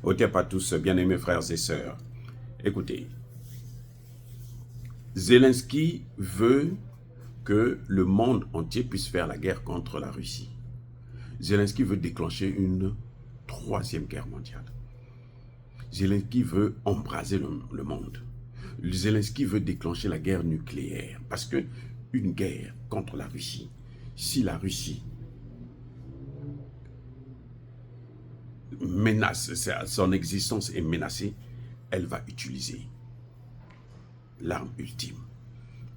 Au Tep à tous, bien-aimés frères et sœurs. Écoutez, Zelensky veut que le monde entier puisse faire la guerre contre la Russie. Zelensky veut déclencher une troisième guerre mondiale. Zelensky veut embraser le monde. Zelensky veut déclencher la guerre nucléaire. Parce que une guerre contre la Russie, si la Russie menace, son existence est menacée, elle va utiliser l'arme ultime.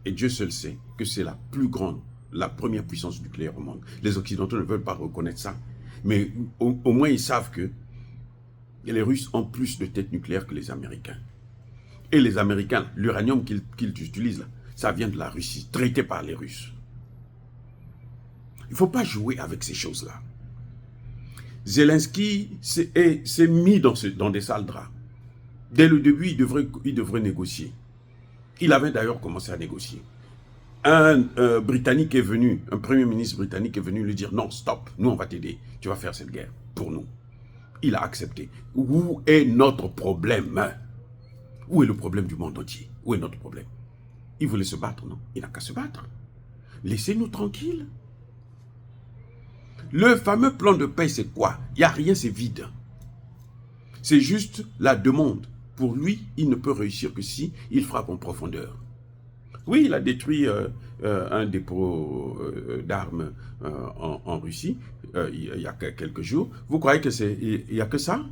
Et Dieu seul sait que c'est la plus grande, la première puissance nucléaire au monde. Les Occidentaux ne veulent pas reconnaître ça. Mais au moins ils savent que les Russes ont plus de têtes nucléaires que les Américains. Et les Américains, l'uranium qu'ils utilisent, là, ça vient de la Russie, traité par les Russes. Il ne faut pas jouer avec ces choses-là. Zelensky s'est mis dans des sales draps. Dès le début, il devrait négocier. Il avait d'ailleurs commencé à négocier. Un Britannique est venu, un premier ministre britannique est venu lui dire « Non, stop, nous on va t'aider, tu vas faire cette guerre pour nous. » Il a accepté. Où est notre problème? Où est le problème du monde entier? Où est notre problème? Il voulait se battre, non? Il n'a qu'à se battre. Laissez-nous tranquilles. Le fameux plan de paix, c'est quoi? Il n'y a rien, c'est vide. C'est juste la demande. Pour lui, il ne peut réussir que si il frappe en profondeur. Oui, il a détruit un dépôt d'armes en Russie il y a quelques jours. Vous croyez que il n'y a que ça?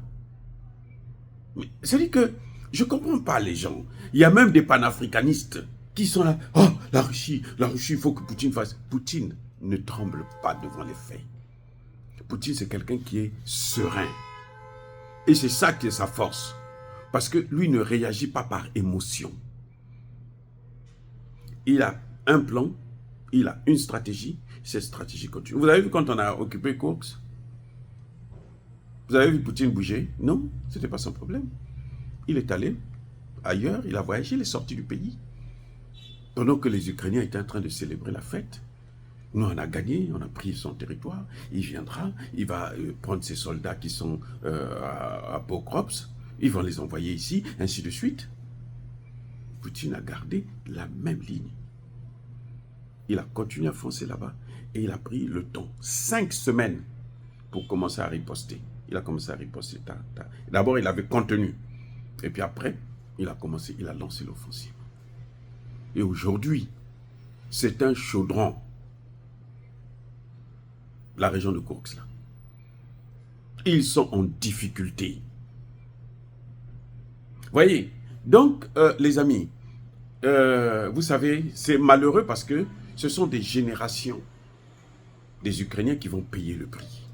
C'est-à-dire que je ne comprends pas les gens. Il y a même des panafricanistes qui sont là. Oh, la Russie, il faut que Poutine fasse. Poutine ne tremble pas devant les faits. Poutine, c'est quelqu'un qui est serein. Et c'est ça qui est sa force. Parce que lui ne réagit pas par émotion. Il a un plan, il a une stratégie, cette stratégie continue. Vous avez vu quand on a occupé Kursk? Vous avez vu Poutine bouger? Non, ce n'était pas son problème. Il est allé ailleurs, il a voyagé, il est sorti du pays. Pendant que les Ukrainiens étaient en train de célébrer la fête, nous on a gagné, on a pris son territoire, il viendra, il va prendre ses soldats qui sont à Pokrovsk, ils vont les envoyer ici, ainsi de suite. Poutine a gardé la même ligne. Il a continué à foncer là-bas et il a pris le temps, 5 semaines, pour commencer à riposter. Il a commencé à riposter. D'abord, il avait contenu. Et puis après, il a lancé l'offensive. Et aujourd'hui, c'est un chaudron. La région de Kursk, là. Ils sont en difficulté. Voyez, donc, les amis, vous savez, c'est malheureux parce que ce sont des générations des Ukrainiens qui vont payer le prix.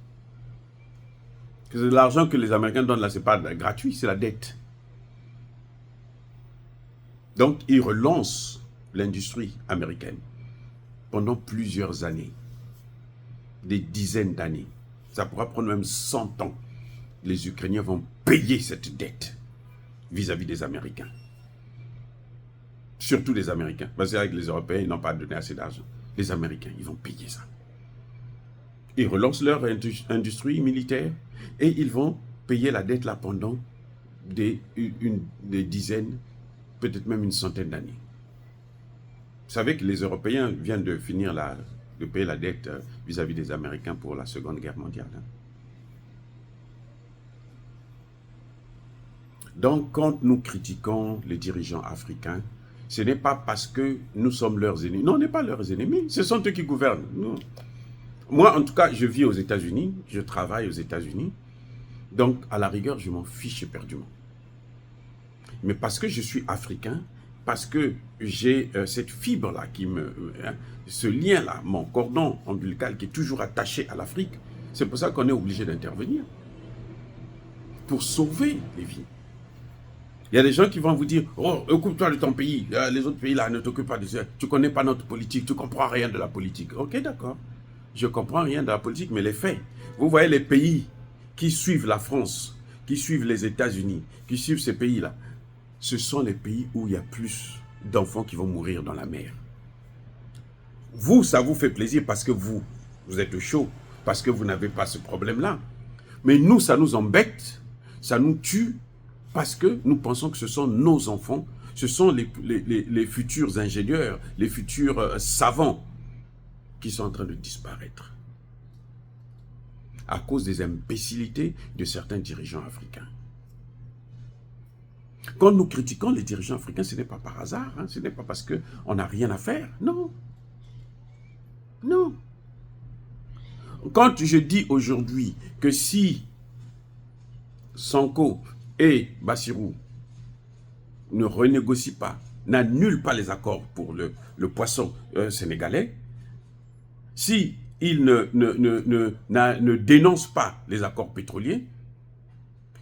L'argent que les Américains donnent là, ce n'est pas gratuit, c'est la dette. Donc, ils relancent l'industrie américaine pendant plusieurs années, des dizaines d'années. Ça pourra prendre même 100 ans. Les Ukrainiens vont payer cette dette vis-à-vis des Américains. Surtout les Américains. Parce que les Européens, ils n'ont pas donné assez d'argent. Les Américains, ils vont payer ça. Ils relancent leur industrie militaire et ils vont payer la dette là pendant des dizaines, peut-être même une centaine d'années. Vous savez que les Européens viennent de finir de payer la dette vis-à-vis des Américains pour la Seconde Guerre mondiale. Donc, quand nous critiquons les dirigeants africains, ce n'est pas parce que nous sommes leurs ennemis. Non, on n'est pas leurs ennemis. Ce sont eux qui gouvernent. Nous. Moi, en tout cas, je vis aux États-Unis. Je travaille aux États-Unis. Donc, à la rigueur, je m'en fiche éperdument. Mais parce que je suis africain, parce que j'ai cette fibre-là, ce lien-là, mon cordon ombilical qui est toujours attaché à l'Afrique, c'est pour ça qu'on est obligé d'intervenir. Pour sauver les vies. Il y a des gens qui vont vous dire « Oh, occupe-toi de ton pays, les autres pays là ne t'occupent pas de ça, tu ne connais pas notre politique, tu ne comprends rien de la politique. » Ok, d'accord, je ne comprends rien de la politique, mais les faits. Vous voyez les pays qui suivent la France, qui suivent les États-Unis, qui suivent ces pays-là, ce sont les pays où il y a plus d'enfants qui vont mourir dans la mer. Vous, ça vous fait plaisir parce que vous êtes chaud, parce que vous n'avez pas ce problème-là. Mais nous, ça nous embête. Ça nous tue parce que nous pensons que ce sont nos enfants, ce sont les futurs ingénieurs, les futurs savants qui sont en train de disparaître à cause des imbécilités de certains dirigeants africains. Quand nous critiquons les dirigeants africains, ce n'est pas par hasard, hein, ce n'est pas parce qu'on n'a rien à faire, non. Non. Quand je dis aujourd'hui que si Sonko et Bassirou ne renégocient pas, n'annulent pas les accords pour le poisson sénégalais, si ils ne dénoncent pas les accords pétroliers,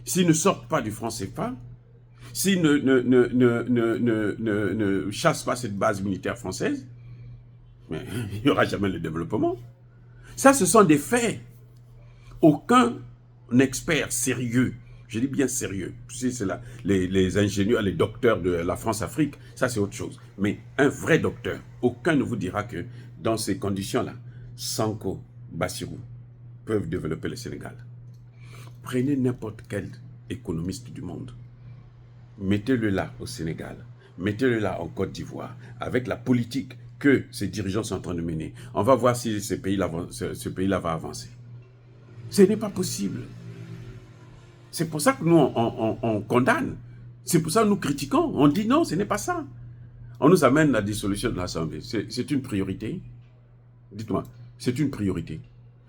s'ils ne sortent pas du franc CFA, s'ils ne chassent pas cette base militaire française, mais il n'y aura jamais le développement. Ça, ce sont des faits. Aucun expert sérieux, je dis bien sérieux, c'est les ingénieurs, les docteurs de la France-Afrique, ça c'est autre chose. Mais un vrai docteur, aucun ne vous dira que dans ces conditions-là, Sonko, Bassirou peuvent développer le Sénégal. Prenez n'importe quel économiste du monde, mettez-le là au Sénégal, mettez-le là en Côte d'Ivoire, avec la politique que ces dirigeants sont en train de mener. On va voir si ce pays-là va avancer. Ce n'est pas possible. C'est pour ça que nous, on condamne. C'est pour ça que nous critiquons. On dit non, ce n'est pas ça. On nous amène la dissolution de l'Assemblée. C'est une priorité? Dites-moi, c'est une priorité.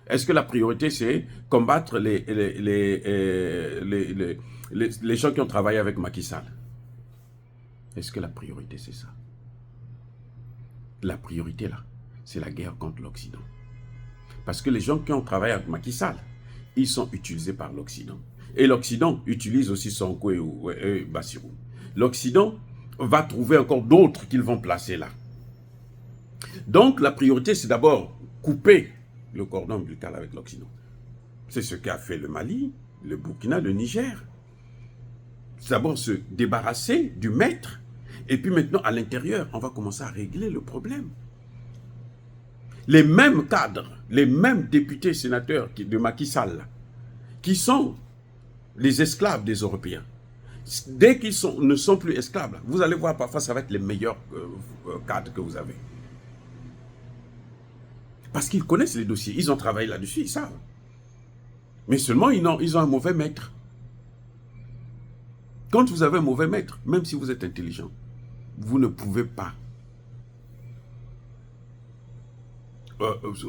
Est-ce que la priorité, c'est combattre les gens qui ont travaillé avec Macky Sall? Est-ce que la priorité, c'est ça? La priorité, là, c'est la guerre contre l'Occident. Parce que les gens qui ont travaillé avec Macky Sall, ils sont utilisés par l'Occident. Et l'Occident utilise aussi Sonko et Bassirou. L'Occident va trouver encore d'autres qu'ils vont placer là. Donc, la priorité, c'est d'abord couper le cordon ombilical avec l'Occident. C'est ce qu'a fait le Mali, le Burkina, le Niger. C'est d'abord se débarrasser du maître. Et puis maintenant, à l'intérieur, on va commencer à régler le problème. Les mêmes cadres, les mêmes députés sénateurs de Macky Sall, qui sont les esclaves des Européens, dès qu'ils ne sont plus esclaves, vous allez voir parfois ça va être les meilleurs cadres que vous avez. Parce qu'ils connaissent les dossiers, ils ont travaillé là-dessus, ils savent. Mais seulement ils ont un mauvais maître. Quand vous avez un mauvais maître, même si vous êtes intelligent, vous ne pouvez pas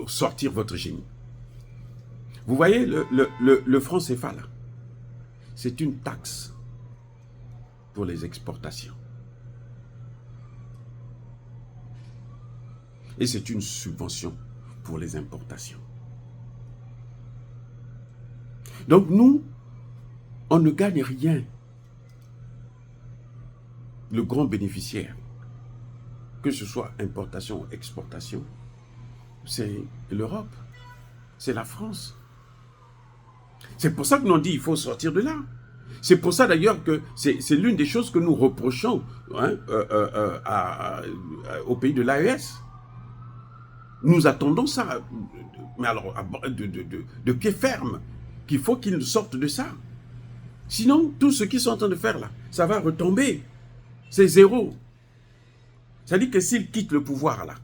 sortir votre génie. Vous voyez, le franc CFA, là, c'est une taxe pour les exportations. Et c'est une subvention pour les importations. Donc nous, on ne gagne rien. Le grand bénéficiaire, que ce soit importation ou exportation, c'est l'Europe, c'est la France. C'est pour ça que nous on dit qu'il faut sortir de là. C'est pour ça d'ailleurs que c'est l'une des choses que nous reprochons hein, au pays de l'AES. Nous attendons ça, mais alors de pied ferme, qu'il faut qu'ils sortent de ça. Sinon, tout ce qu'ils sont en train de faire là, ça va retomber. C'est zéro. C'est-à-dire que s'ils quittent le pouvoir là,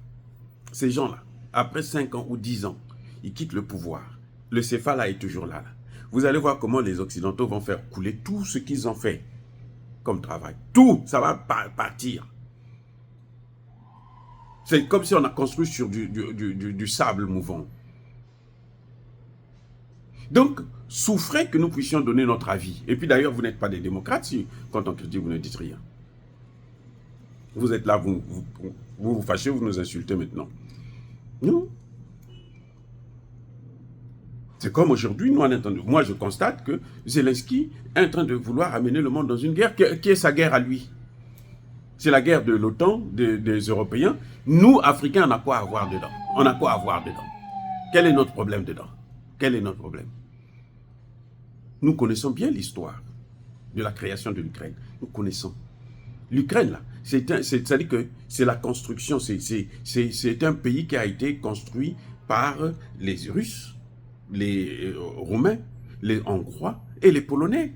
ces gens-là, après 5 ans ou 10 ans, ils quittent le pouvoir. Le CFA là est toujours là. Vous allez voir comment les Occidentaux vont faire couler tout ce qu'ils ont fait comme travail. Tout, ça va partir. C'est comme si on a construit sur du sable mouvant. Donc, souffrez que nous puissions donner notre avis. Et puis d'ailleurs, vous n'êtes pas des démocrates si, quand on critique, vous ne dites rien. Vous êtes là, vous fâchez, vous nous insultez maintenant. Non. C'est comme aujourd'hui, moi je constate que Zelensky est en train de vouloir amener le monde dans une guerre qui est sa guerre à lui. C'est la guerre de l'OTAN, des Européens. Nous, Africains, on a quoi à avoir dedans? On a quoi à avoir dedans? Quel est notre problème dedans? Quel est notre problème? Nous connaissons bien l'histoire de la création de l'Ukraine. Nous connaissons. L'Ukraine, là, c'est-à-dire que c'est la construction, c'est un pays qui a été construit par les Russes, les Roumains, les Hongrois et les Polonais.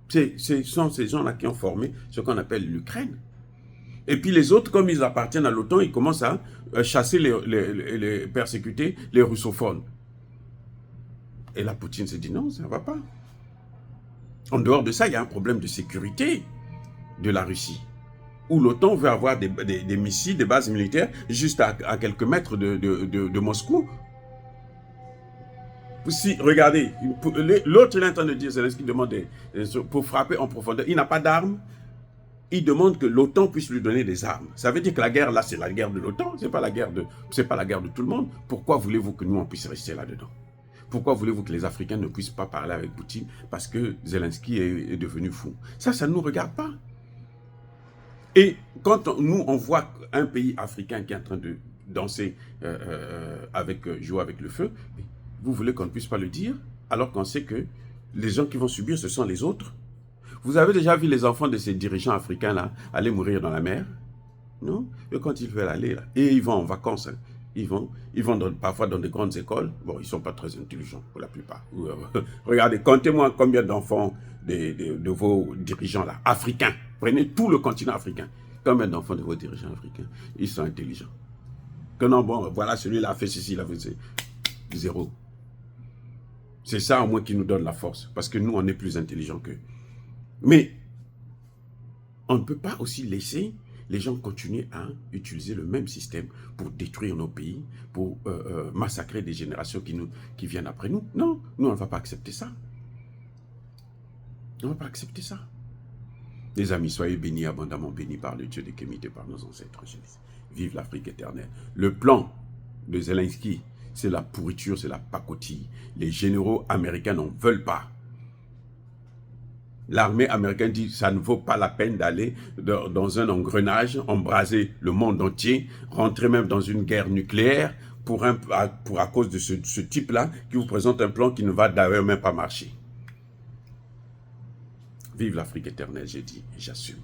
Ce sont ces gens-là qui ont formé ce qu'on appelle l'Ukraine. Et puis les autres, comme ils appartiennent à l'OTAN, ils commencent à chasser, les persécuter les russophones. Et là, Poutine se dit non, ça ne va pas. En dehors de ça, il y a un problème de sécurité de la Russie, où l'OTAN veut avoir des missiles, des bases militaires, juste à quelques mètres de Moscou. Si, regardez, l'autre il est en train de dire, Zelensky demande pour frapper en profondeur, il n'a pas d'armes, il demande que l'OTAN puisse lui donner des armes. Ça veut dire que la guerre là, c'est la guerre de l'OTAN, c'est pas la guerre de tout le monde. Pourquoi voulez-vous que nous on puisse rester là-dedans? Pourquoi voulez-vous que les Africains ne puissent pas parler avec Poutine? Parce que Zelensky est devenu fou. Ça ne nous regarde pas. Et quand nous, on voit un pays africain qui est en train de danser, jouer avec le feu, vous voulez qu'on ne puisse pas le dire, alors qu'on sait que les gens qui vont subir, ce sont les autres. Vous avez déjà vu les enfants de ces dirigeants africains-là aller mourir dans la mer? Non? Et quand ils veulent aller là, et ils vont en vacances, hein, ils vont parfois dans des grandes écoles. Bon, ils ne sont pas très intelligents pour la plupart. Regardez, comptez-moi combien d'enfants de vos dirigeants là, africains. Prenez tout le continent africain. Combien d'enfants de vos dirigeants africains, ils sont intelligents? Que non, bon, voilà, celui-là a fait ceci, il a fait ceci. Zéro. C'est ça au moins qui nous donne la force, parce que nous, on est plus intelligents qu'eux. Mais on ne peut pas aussi laisser les gens continuer à utiliser le même système pour détruire nos pays, pour massacrer des générations qui viennent après nous. Non, nous, on ne va pas accepter ça. On ne va pas accepter ça. Les amis, soyez bénis, abondamment bénis par le Dieu de Kémite et par nos ancêtres. Vive l'Afrique éternelle. Le plan de Zelensky, c'est la pourriture, c'est la pacotille. Les généraux américains n'en veulent pas. L'armée américaine dit que ça ne vaut pas la peine d'aller dans un engrenage, embraser le monde entier, rentrer même dans une guerre nucléaire à cause de ce type-là qui vous présente un plan qui ne va d'ailleurs même pas marcher. Vive l'Afrique éternelle, j'ai dit, et j'assume.